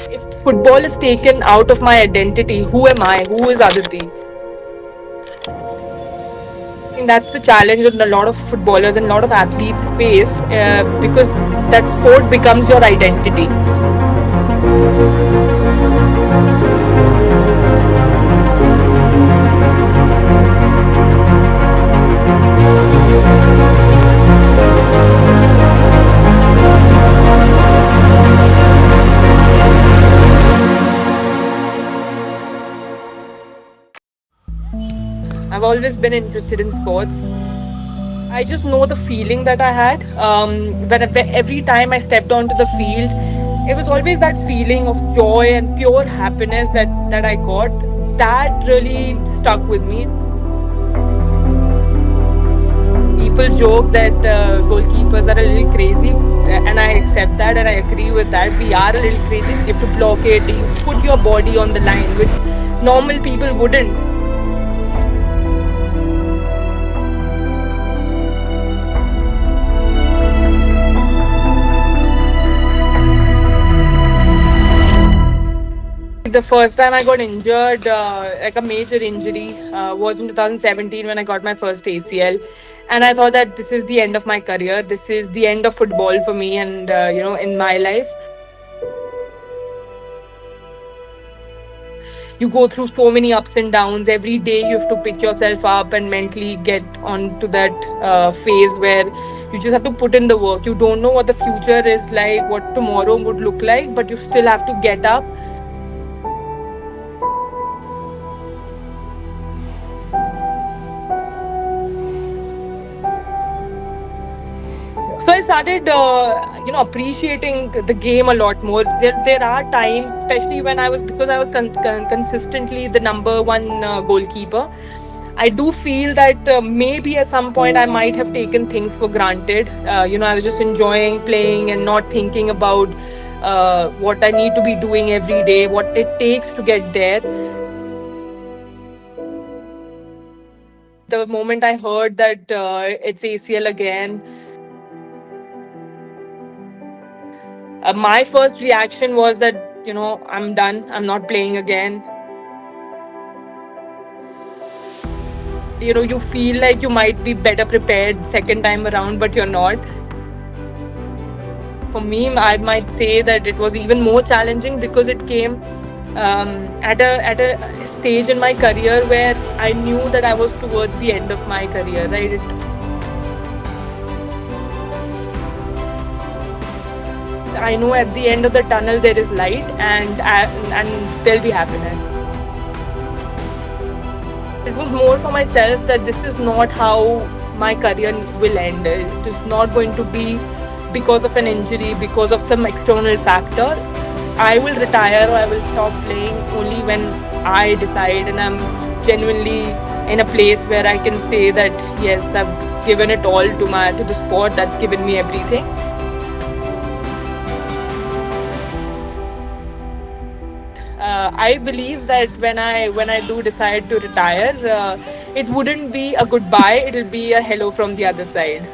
If football is taken out of my identity, who am I? Who is Aditi? I think that's the challenge that a lot of footballers and a lot of athletes face because that sport becomes your identity. I've always been interested in sports. I just know the feeling that I had when every time I stepped onto the field. It was always that feeling of joy and pure happiness that I got. That really stuck with me. People joke that goalkeepers are a little crazy, and I accept that and I agree with that. We are a little crazy. You have to block it. You put your body on the line, which normal people wouldn't. The first time I got injured, like a major injury, was in 2017 when I got my first ACL. And I thought that this is the end of my career. This is the end of football for me and, in my life. You go through so many ups and downs. Every day you have to pick yourself up and mentally get onto that phase where you just have to put in the work. You don't know what the future is like, what tomorrow would look like, but you still have to get up. So I started, appreciating the game a lot more. There are times, especially when I was because I was consistently the number one goalkeeper. I do feel that maybe at some point I might have taken things for granted. I was just enjoying playing and not thinking about what I need to be doing every day, what it takes to get there. The moment I heard that it's ACL again, my first reaction was that, I'm done. I'm not playing again. You feel like you might be better prepared second time around, but you're not. For me, I might say that it was even more challenging because it came at a stage in my career where I knew that I was towards the end of my career, right? I know at the end of the tunnel there is light and there'll be happiness. It was more for myself that this is not how my career will end. It is not going to be because of an injury, because of some external factor. I will retire or I will stop playing only when I decide and I'm genuinely in a place where I can say that yes, I've given it all to the sport that's given me everything. I believe that when I do decide to retire, it wouldn't be a goodbye. It'll be a hello from the other side.